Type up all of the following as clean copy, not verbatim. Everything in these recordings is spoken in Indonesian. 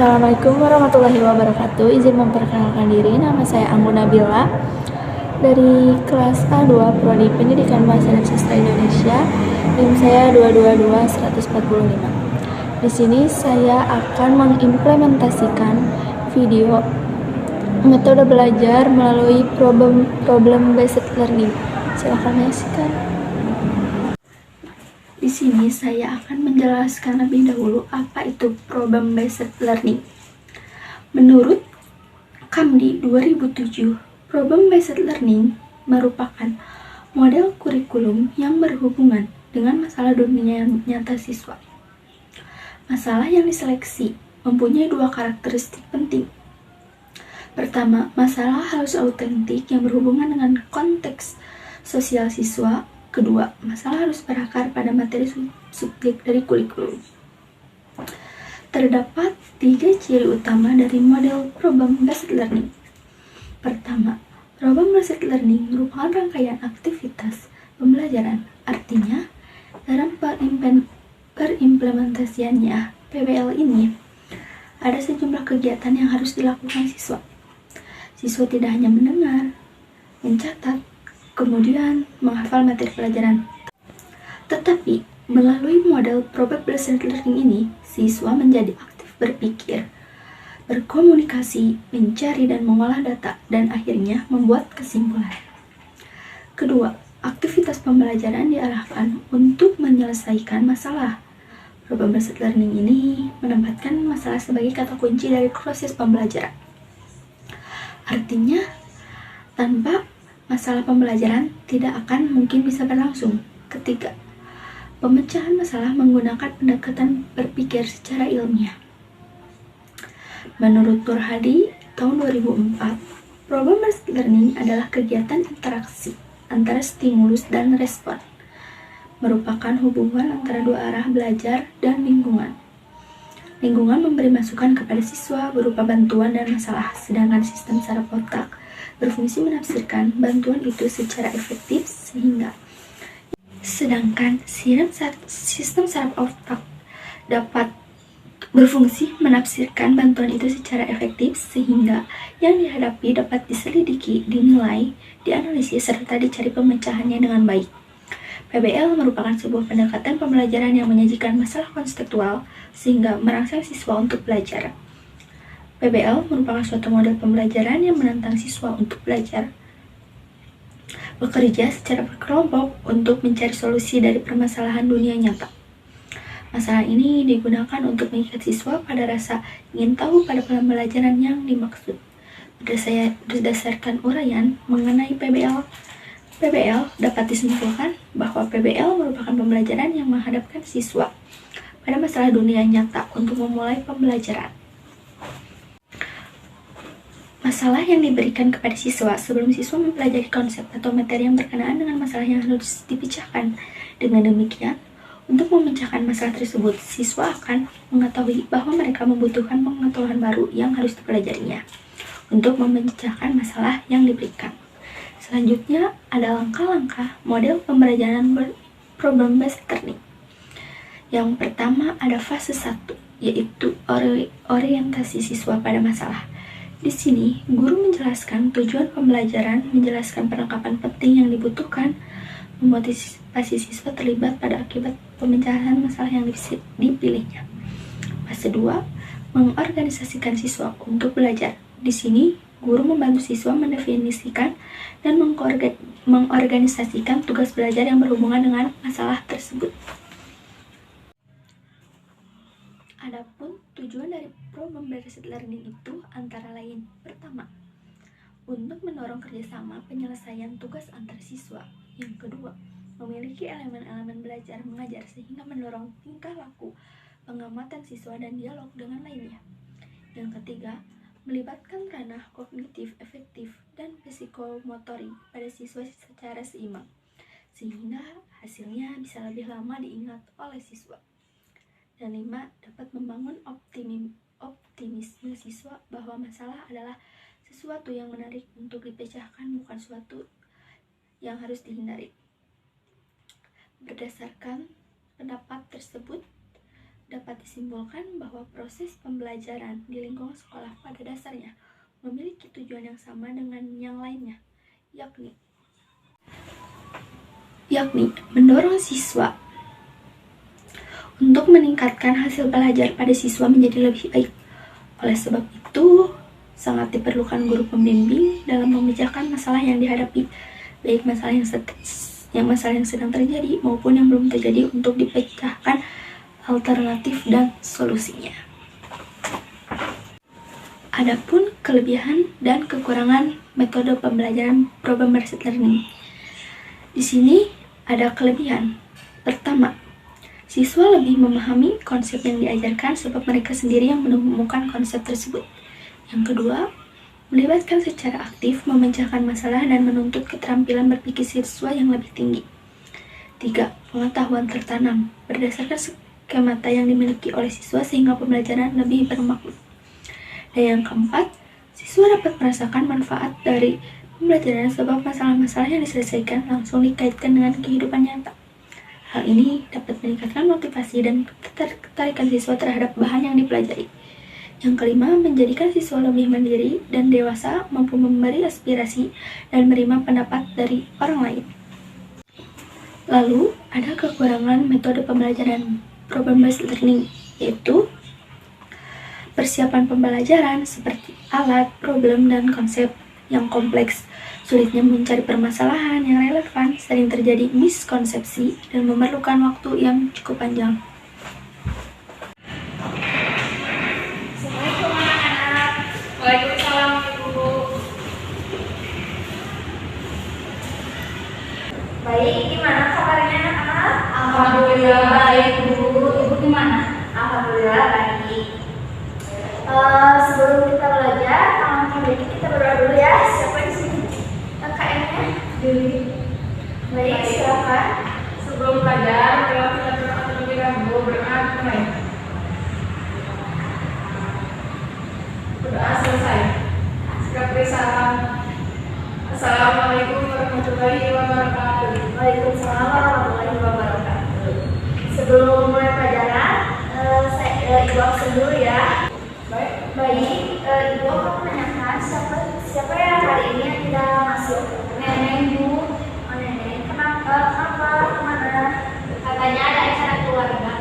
Assalamualaikum warahmatullahi wabarakatuh. Izin memperkenalkan diri, nama saya Anggun Nabila dari kelas A2 Prodi Pendidikan Bahasa dan Sastra Indonesia. NIM saya 222145. Di sini saya akan mengimplementasikan video metode belajar melalui problem based learning. Silakan menyaksikan. Di sini saya akan menjelaskan lebih dahulu apa itu problem based learning. Menurut Kamdi 2007, problem based learning merupakan model kurikulum yang berhubungan dengan masalah dunia nyata siswa. Masalah yang diseleksi mempunyai dua karakteristik penting. Pertama, masalah harus autentik yang berhubungan dengan konteks sosial siswa. Kedua, masalah harus berakar pada materi subjek dari kurikulum. Terdapat 3 ciri utama dari model problem-based learning. Pertama, problem-based learning merupakan rangkaian aktivitas pembelajaran. Artinya, dalam perimplementasiannya PBL ini, ada sejumlah kegiatan yang harus dilakukan siswa. Siswa tidak hanya mendengar, mencatat, kemudian menghafal materi pelajaran. Tetapi, melalui model problem-based learning ini, siswa menjadi aktif berpikir, berkomunikasi, mencari dan mengolah data, dan akhirnya membuat kesimpulan. Kedua, aktivitas pembelajaran diarahkan untuk menyelesaikan masalah. Problem-based learning ini menempatkan masalah sebagai kata kunci dari proses pembelajaran. Artinya, tanpa masalah pembelajaran tidak akan mungkin bisa berlangsung. Ketiga, pemecahan masalah menggunakan pendekatan berpikir secara ilmiah. Menurut Nur Hadi tahun 2004, problem-based learning adalah kegiatan interaksi antara stimulus dan respon, merupakan hubungan antara dua arah belajar dan lingkungan. Lingkungan memberi masukan kepada siswa berupa bantuan dan masalah, sedangkan sistem saraf otak berfungsi menafsirkan bantuan itu secara efektif sehingga sistem saraf otak dapat berfungsi menafsirkan bantuan itu secara efektif sehingga yang dihadapi dapat diselidiki, dinilai, dianalisis, serta dicari pemecahannya dengan baik. PBL merupakan sebuah pendekatan pembelajaran yang menyajikan masalah konseptual sehingga merangsang siswa untuk belajar. PBL merupakan suatu model pembelajaran yang menantang siswa untuk belajar, bekerja secara berkelompok untuk mencari solusi dari permasalahan dunia nyata. Masalah ini digunakan untuk mengikat siswa pada rasa ingin tahu pada pembelajaran yang dimaksud. Berdasarkan uraian mengenai PBL dapat disimpulkan bahwa PBL merupakan pembelajaran yang menghadapkan siswa pada masalah dunia nyata untuk memulai pembelajaran. Masalah yang diberikan kepada siswa sebelum siswa mempelajari konsep atau materi yang berkenaan dengan masalah yang harus dipecahkan. Dengan demikian, untuk memecahkan masalah tersebut, siswa akan mengetahui bahwa mereka membutuhkan pengetahuan baru yang harus dipelajarinya untuk memecahkan masalah yang diberikan. Selanjutnya, ada langkah-langkah model pembelajaran problem-based learning. Yang pertama ada fase 1, yaitu orientasi siswa pada masalah. Di sini, guru menjelaskan tujuan pembelajaran, menjelaskan perlengkapan penting yang dibutuhkan, memotivasi siswa terlibat pada akibat pemecahan masalah yang dipilihnya. Fase 2, mengorganisasikan siswa untuk belajar. Di sini, guru membantu siswa mendefinisikan dan mengorganisasikan tugas belajar yang berhubungan dengan masalah tersebut. Adapun tujuan dari problem-based learning itu antara lain: pertama, untuk mendorong kerjasama penyelesaian tugas antar siswa. Yang kedua, memiliki elemen-elemen belajar mengajar sehingga mendorong tingkah laku, pengamatan siswa dan dialog dengan lainnya. Yang ketiga, melibatkan ranah kognitif, efektif, dan psikomotorik pada siswa secara seimbang, sehingga hasilnya bisa lebih lama diingat oleh siswa. Dan 5, dapat membangun optimisme siswa bahwa masalah adalah sesuatu yang menarik untuk dipecahkan, bukan sesuatu yang harus dihindari. Berdasarkan pendapat tersebut dapat disimpulkan bahwa proses pembelajaran di lingkungan sekolah pada dasarnya memiliki tujuan yang sama dengan yang lainnya, yakni mendorong siswa untuk meningkatkan hasil belajar pada siswa menjadi lebih baik. Oleh sebab itu, sangat diperlukan guru pembimbing dalam memecahkan masalah yang dihadapi, baik masalah yang sedang terjadi maupun yang belum terjadi, untuk dipecahkan alternatif dan solusinya. Adapun kelebihan dan kekurangan metode pembelajaran problem-based learning. Di sini ada kelebihan. Pertama, siswa lebih memahami konsep yang diajarkan sebab mereka sendiri yang menemukan konsep tersebut. Yang kedua, melibatkan secara aktif, memecahkan masalah dan menuntut keterampilan berpikir siswa yang lebih tinggi. 3. Pengetahuan tertanam berdasarkan skemata yang dimiliki oleh siswa sehingga pembelajaran lebih bermakna. Dan yang keempat, siswa dapat merasakan manfaat dari pembelajaran sebab masalah-masalah yang diselesaikan langsung dikaitkan dengan kehidupan nyata. Hal ini dapat meningkatkan motivasi dan ketertarikan siswa terhadap bahan yang dipelajari. Yang kelima, menjadikan siswa lebih mandiri dan dewasa, mampu memberi aspirasi dan menerima pendapat dari orang lain. Lalu, ada kekurangan metode pembelajaran problem-based learning, yaitu persiapan pembelajaran seperti alat, problem, dan konsep yang kompleks, sulitnya mencari permasalahan yang relevan, sering terjadi miskonsepsi, dan memerlukan waktu yang cukup panjang. Assalamualaikum anak-anak. Waalaikumsalam Ibu. Baik, gimana kabarnya anak-anak? Alhamdulillah baik Bu. Ibu gimana? Alhamdulillah baik. Sebelum kita belajar, kita berdoa dulu ya. Siapa di sini? KM-nya? Dewi. Baik, silakan. Sebelum belajar, kalau kita berdoa terlebih dahulu, berdoa mulai. Berdoa selesai. Segera beri salam. Assalamualaikum warahmatullahi wabarakatuh. Waalaikumsalam warahmatullahi wabarakatuh. Sebelum mulai pelajaran, Ibu absen dulu ya. Baik, Ibu akan menanyakan siapa yang hari ini yang tidak masuk? Nenek, Bu. Oh, Nenek. Kenapa? Kemana? Katanya ada acara keluarga.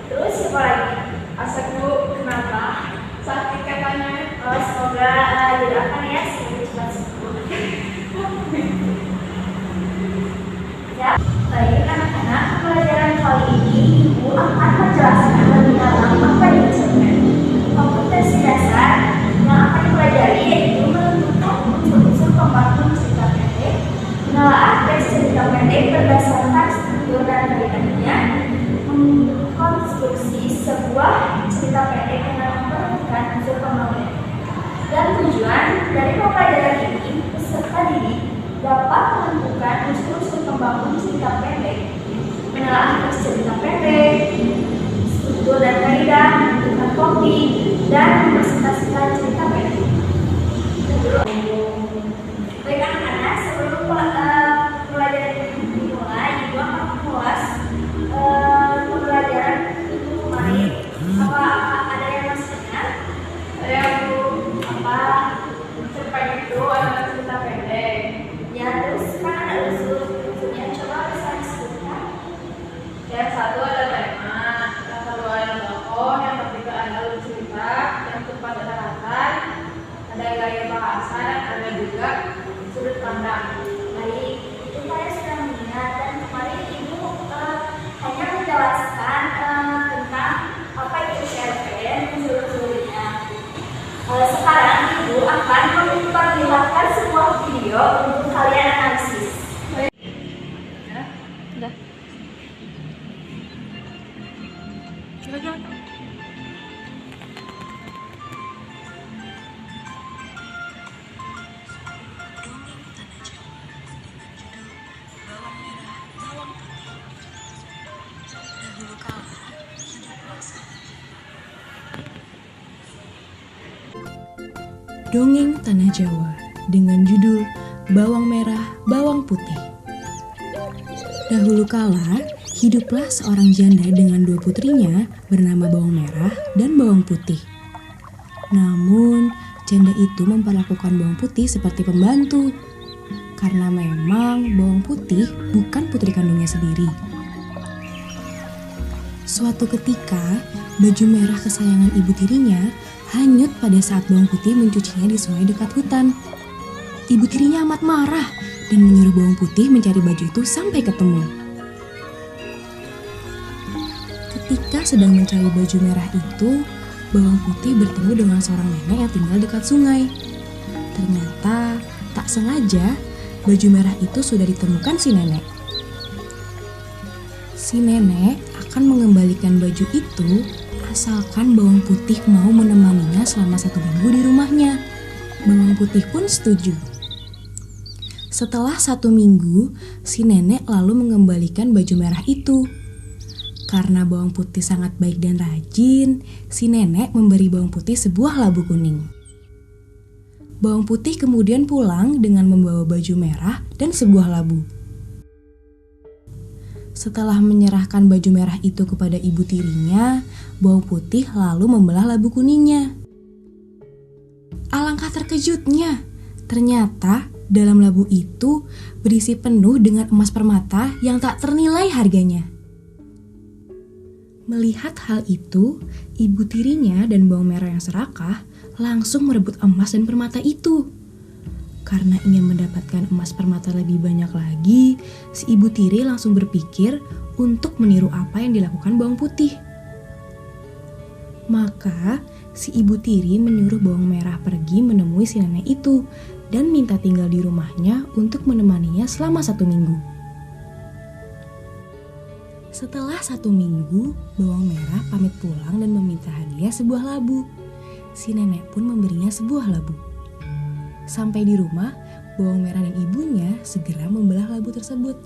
Terus siapa lagi? Asal Bu, kenapa? Sakit katanya. Semoga didoakan ya, semoga cepat sembuh. Ya, baik anak-anak, pelajaran kali ini Ibu akan menjelaskan lebih dalam apa yang diajarkan. Kompetensi dasar yang akan dipelajari yaitu menentukan unsur-unsur pembangun cerita pendek, penelaah teks cerita pendek berdasarkan struktur dan kaitannya, mengkonstruksi sebuah cerita pendek dengan memperhatikan unsur pembangunan. Dan tujuan dari pembelajaran ini, peserta didik dapat menentukan unsur-unsur pembangun cerita pendek, menelaah teks cerita pendek, struktur dan kaidah, menentukan topik, dan mempresentasikan cerita pendek. Baik anak-anak, sebelum pelajaran ini dimulai, Ibu akan mengulas pembelajaran itu kemarin. Apa ada yang masih ingat? Saya Bu, Apa? cerita itu adalah cerita pendek. Ya, terus kan ada unsur-unsurnya. Coba bisa disebutkan. Yang satu ada tema, yang kedua ada tokoh, yang ketiga ada alur cerita, yang keempat ada latar, ada gaya bahasa, dan ada juga sudut pandang. Baik, itu saya sudah mengingat dan kemarin Ibu hanya menjelaskan tentang apa itu CLP dan unsur-unsurnya. Sekarang Ibu akan memperlihatkan sebuah video untuk kalian analisis. Ya, udah. Dongeng Tanah Jawa dengan judul Bawang Merah, Bawang Putih. Dahulu kala, Hiduplah seorang janda dengan 2 putrinya bernama Bawang Merah dan Bawang Putih. Namun, janda itu memperlakukan Bawang Putih seperti pembantu, karena memang Bawang Putih bukan putri kandungnya sendiri. Suatu ketika, baju merah kesayangan ibu tirinya hanyut pada saat Bawang Putih mencucinya di sungai dekat hutan. Ibu tirinya amat marah dan menyuruh Bawang Putih mencari baju itu sampai ketemu. Ketika sedang mencari baju merah itu, Bawang Putih bertemu dengan seorang nenek yang tinggal dekat sungai. Ternyata, tak sengaja, baju merah itu sudah ditemukan si nenek. Si nenek akan mengembalikan baju itu asalkan Bawang Putih mau menemaninya selama 1 minggu di rumahnya. Bawang Putih pun setuju. Setelah 1 minggu, si nenek lalu mengembalikan baju merah itu. Karena Bawang Putih sangat baik dan rajin, si nenek memberi Bawang Putih sebuah labu kuning. Bawang Putih kemudian pulang dengan membawa baju merah dan sebuah labu. Setelah menyerahkan baju merah itu kepada ibu tirinya, Bawang Putih lalu membelah labu kuningnya. Alangkah terkejutnya, ternyata dalam labu itu berisi penuh dengan emas permata yang tak ternilai harganya. Melihat hal itu, ibu tirinya dan Bawang Merah yang serakah langsung merebut emas dan permata itu. Karena ingin mendapatkan emas permata lebih banyak lagi, si ibu tiri langsung berpikir untuk meniru apa yang dilakukan Bawang Putih. Maka, si ibu tiri menyuruh Bawang Merah pergi menemui si nenek itu dan minta tinggal di rumahnya untuk menemaninya selama 1 minggu. Setelah 1 minggu, Bawang Merah pamit pulang dan meminta hadiah sebuah labu. Si nenek pun memberinya sebuah labu. Sampai di rumah, Bawang Merah dan ibunya segera membelah labu tersebut.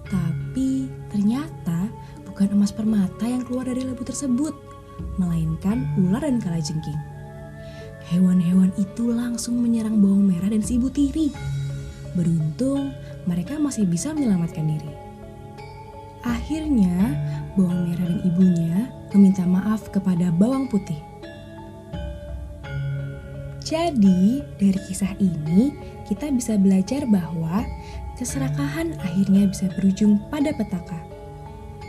Tapi ternyata bukan emas permata yang keluar dari labu tersebut, melainkan ular dan kalajengking. Hewan-hewan itu langsung menyerang Bawang Merah dan si ibu tiri. Beruntung, mereka masih bisa menyelamatkan diri. Akhirnya, Bawang Merah dan ibunya meminta maaf kepada Bawang Putih. Jadi, dari kisah ini kita bisa belajar bahwa keserakahan akhirnya bisa berujung pada petaka.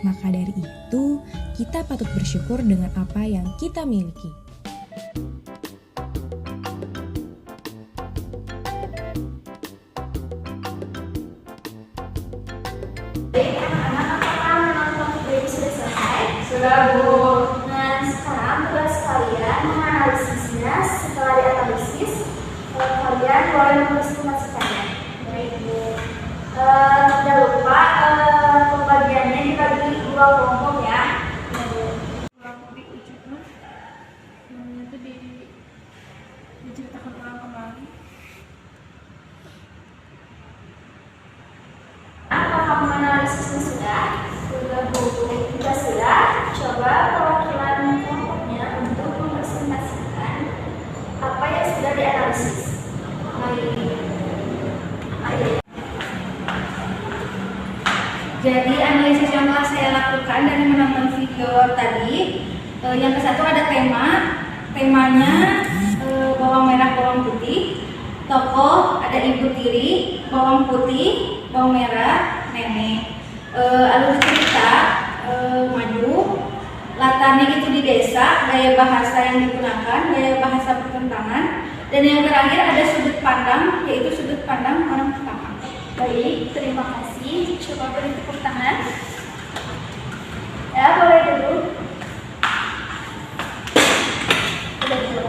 Maka dari itu, kita patut bersyukur dengan apa yang kita miliki. Sudah, Bu. Nah, sekarang tugas kalian menganalisisnya. Setelah dianalisis, kalian boleh merepresentasikannya. Baik, Bu. Tidak lupa pembagiannya dibagi 2 kelompok ya. Kalau diujikan, itu diceritakan ulang kembali. Apakah menganalisisnya sudah? Sudah, Bu. Jika sudah, coba perwakilan kelompoknya untuk mempresentasikan apa yang sudah dianalisis. Jadi analisis yang telah saya lakukan dari menonton video tadi, yang ke satu ada temanya bawang merah, bawang putih, tokoh ada ibu tiri, bawang putih, bawang merah, nenek, alur cerita maju, latarnya itu di desa, gaya bahasa yang digunakan, gaya bahasa pertentangan, dan yang terakhir ada sudut pandang, yaitu sudut pandang orang pertama. Baik, terima kasih. Coba beri tepuk tangan. Ya, boleh dulu. Udah dulu.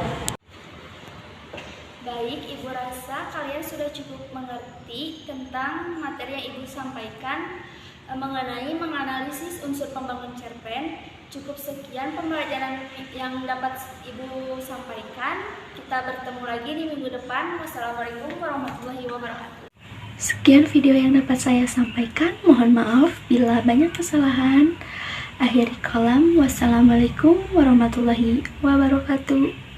Baik, Ibu rasa kalian sudah cukup mengerti tentang materi yang Ibu sampaikan mengenai menganalisis unsur pembangun cerpen. Cukup sekian pembelajaran yang dapat Ibu sampaikan. Kita bertemu lagi di minggu depan. Wassalamualaikum warahmatullahi wabarakatuh. Sekian video yang dapat saya sampaikan. Mohon maaf bila banyak kesalahan. Akhiri kalam. Wassalamualaikum warahmatullahi wabarakatuh.